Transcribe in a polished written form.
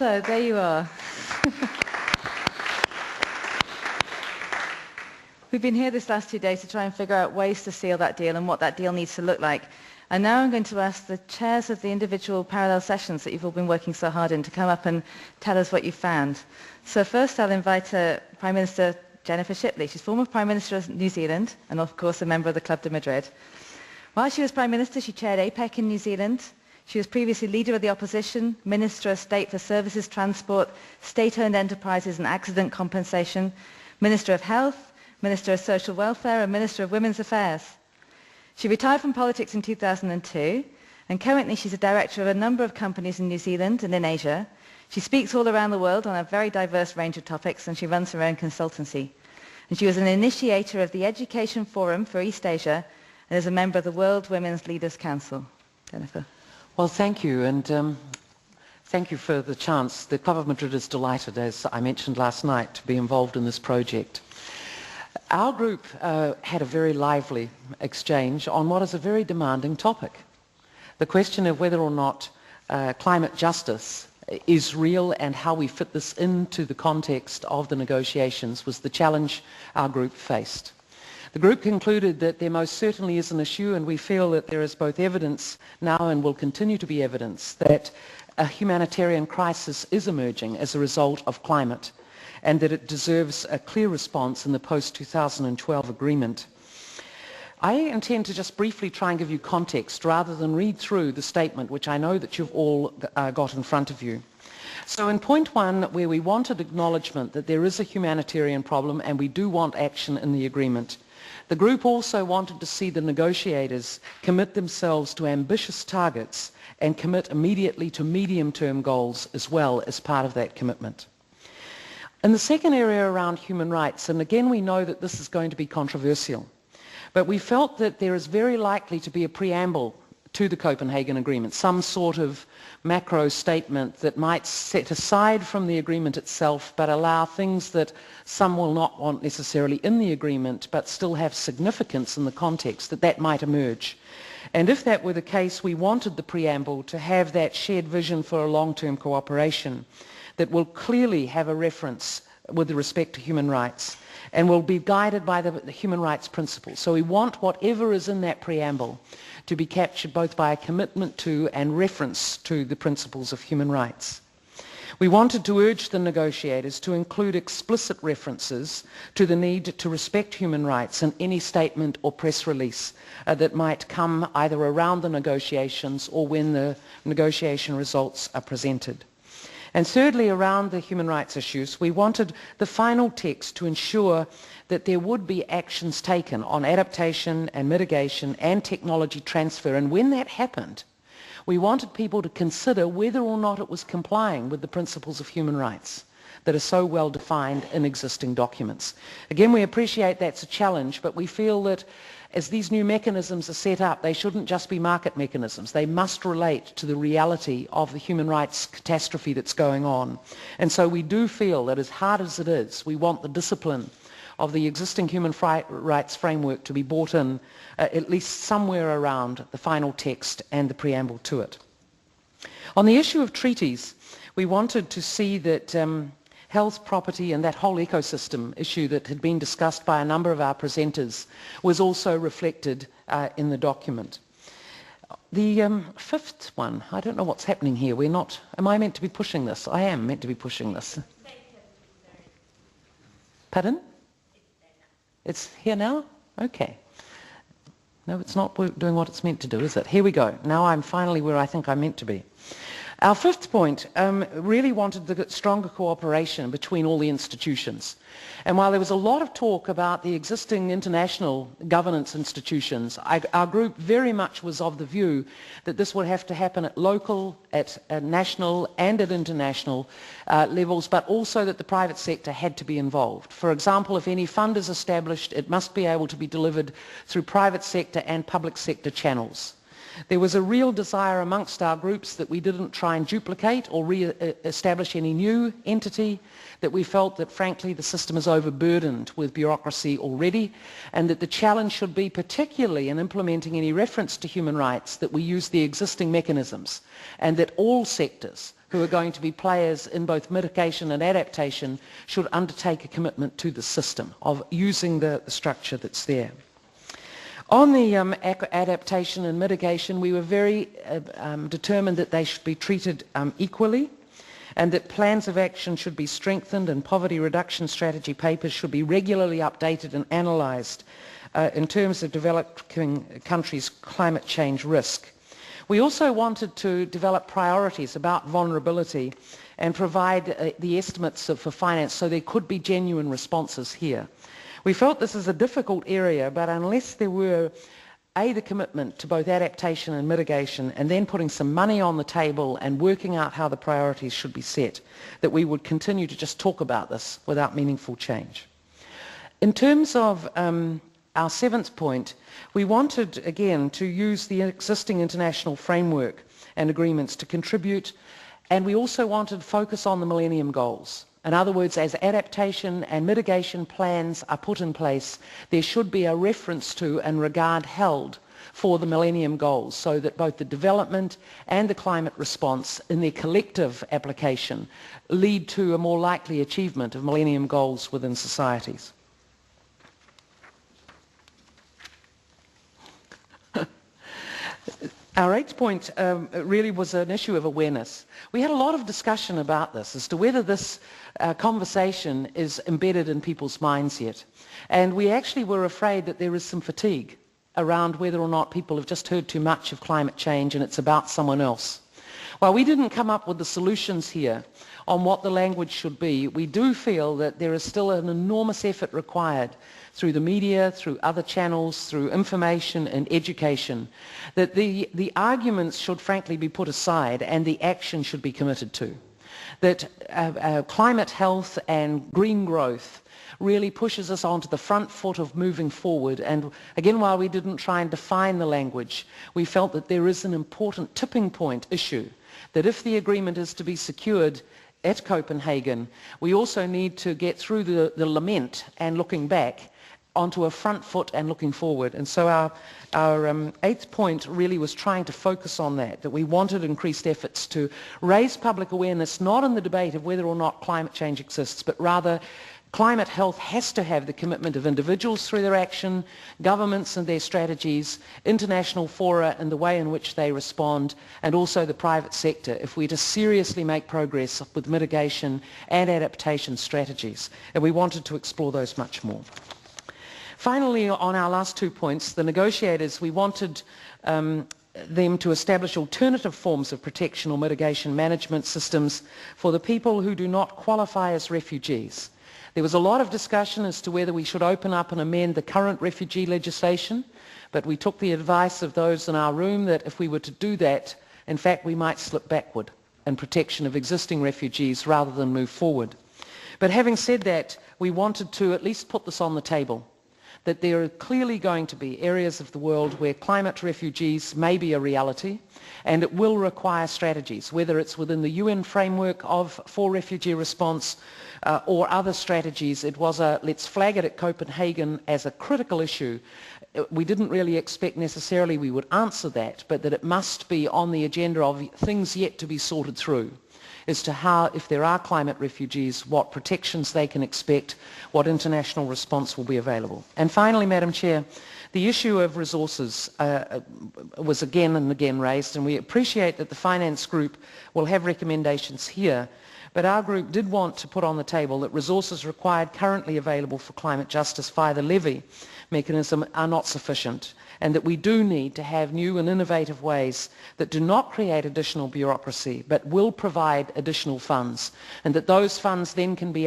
So there you are. We've been here this last 2 days to try and figure out ways to seal that deal and what that deal needs to look like. And now I'm going to ask the chairs of the individual parallel sessions that you've all been working so hard in to come up and tell us what you found. So first I'll invite Prime Minister Jennifer Shipley. She's former Prime Minister of New Zealand and of course a member of the Club of Madrid. While she was Prime Minister, she chaired APEC in New Zealand. She was previously Leader of the Opposition, Minister of State for Services, Transport, State-owned Enterprises and Accident Compensation, Minister of Health, Minister of Social Welfare and Minister of Women's Affairs. She retired from politics in 2002 and currently she's a director of a number of companies in New Zealand and in Asia. She speaks all around the world on a very diverse range of topics and she runs her own consultancy. And she was an initiator of the Education Forum for East Asia and is a member of the World Women's Leaders Council. Jennifer. Well, thank you, and thank you for the chance. The Club of Madrid is delighted, as I mentioned last night, to be involved in this project. Our group had a very lively exchange on what is a very demanding topic. The question of whether or not climate justice is real and how we fit this into the context of the negotiations was the challenge our group faced. The group concluded that there most certainly is an issue, and we feel that there is both evidence now and will continue to be evidence that a humanitarian crisis is emerging as a result of climate and that it deserves a clear response in the post-2012 agreement. I intend to just briefly try and give you context rather than read through the statement, which I know that you've all got in front of you. So in point one, where we wanted acknowledgement that there is a humanitarian problem and we do want action in the agreement, the group also wanted to see the negotiators commit themselves to ambitious targets and commit immediately to medium-term goals as well as part of that commitment. In the second area around human rights, and again we know that this is going to be controversial, but we felt that there is very likely to be a preamble to the Copenhagen Agreement, some sort of macro statement that might set aside from the agreement itself but allow things that some will not want necessarily in the agreement but still have significance in the context, that might emerge. And if that were the case, we wanted the preamble to have that shared vision for a long-term cooperation that will clearly have a reference with respect to human rights and will be guided by the human rights principles. So we want whatever is in that preamble to be captured both by a commitment to and reference to the principles of human rights. We wanted to urge the negotiators to include explicit references to the need to respect human rights in any statement or press release that might come either around the negotiations or when the negotiation results are presented. And thirdly, around the human rights issues, we wanted the final text to ensure that there would be actions taken on adaptation and mitigation and technology transfer. And when that happened, we wanted people to consider whether or not it was complying with the principles of human rights that are so well defined in existing documents. Again, we appreciate that's a challenge, but we feel that as these new mechanisms are set up, they shouldn't just be market mechanisms. They must relate to the reality of the human rights catastrophe that's going on. And so we do feel that as hard as it is, we want the discipline of the existing human rights framework to be brought in at least somewhere around the final text and the preamble to it. On the issue of treaties, we wanted to see that health, property and that whole ecosystem issue that had been discussed by a number of our presenters was also reflected in the document. The fifth one, I don't know what's happening here. We're not, am I meant to be pushing this? I am meant to be pushing this. Pardon? It's here now? Okay. No, it's not doing what it's meant to do, is it? Here we go. Now I'm finally where I think I'm meant to be. Our fifth point really wanted the stronger cooperation between all the institutions. And while there was a lot of talk about the existing international governance institutions, our group very much was of the view that this would have to happen at local, at national and at international levels, but also that the private sector had to be involved. For example, if any fund is established, it must be able to be delivered through private sector and public sector channels. There was a real desire amongst our groups that we didn't try and duplicate or re-establish any new entity, that we felt that frankly the system is overburdened with bureaucracy already, and that the challenge should be, particularly in implementing any reference to human rights, that we use the existing mechanisms, and that all sectors who are going to be players in both mitigation and adaptation should undertake a commitment to the system of using the structure that's there. On the adaptation and mitigation, we were very determined that they should be treated equally, and that plans of action should be strengthened and poverty reduction strategy papers should be regularly updated and analysed in terms of developing countries' climate change risk. We also wanted to develop priorities about vulnerability and provide the estimates for finance so there could be genuine responses here. We felt this is a difficult area, but unless there were the commitment to both adaptation and mitigation, and then putting some money on the table and working out how the priorities should be set, that we would continue to just talk about this without meaningful change. In terms of our seventh point, we wanted again to use the existing international framework and agreements to contribute, and we also wanted to focus on the Millennium Goals. In other words, as adaptation and mitigation plans are put in place, there should be a reference to and regard held for the Millennium Goals, so that both the development and the climate response in their collective application lead to a more likely achievement of Millennium Goals within societies. Our eighth point really was an issue of awareness. We had a lot of discussion about this as to whether this conversation is embedded in people's minds yet. And we actually were afraid that there is some fatigue around whether or not people have just heard too much of climate change and it's about someone else. While we didn't come up with the solutions here on what the language should be, we do feel that there is still an enormous effort required through the media, through other channels, through information and education, that the arguments should frankly be put aside and the action should be committed to. That climate health and green growth really pushes us onto the front foot of moving forward, and again, while we didn't try and define the language, we felt that there is an important tipping point issue, that if the agreement is to be secured at Copenhagen, we also need to get through the lament and looking back onto a front foot and looking forward. And so our eighth point really was trying to focus on that we wanted increased efforts to raise public awareness, not in the debate of whether or not climate change exists, but rather climate health has to have the commitment of individuals through their action, governments and their strategies, international fora and the way in which they respond, and also the private sector if we're to seriously make progress with mitigation and adaptation strategies. And we wanted to explore those much more. Finally, on our last 2 points, the negotiators, we wanted them to establish alternative forms of protection or mitigation management systems for the people who do not qualify as refugees. There was a lot of discussion as to whether we should open up and amend the current refugee legislation, but we took the advice of those in our room that if we were to do that, in fact, we might slip backward in protection of existing refugees rather than move forward. But having said that, we wanted to at least put this on the table, that there are clearly going to be areas of the world where climate refugees may be a reality, and it will require strategies, whether it's within the UN framework for refugee response or other strategies. It was let's flag it at Copenhagen as a critical issue. We didn't really expect necessarily we would answer that, but that it must be on the agenda of things yet to be sorted through, as to how, if there are climate refugees, what protections they can expect, what international response will be available. And finally, Madam Chair, the issue of resources was again and again raised, and we appreciate that the Finance Group will have recommendations here, but our group did want to put on the table that resources required currently available for climate justice via the levy mechanism are not sufficient, and that we do need to have new and innovative ways that do not create additional bureaucracy but will provide additional funds, and that those funds then can be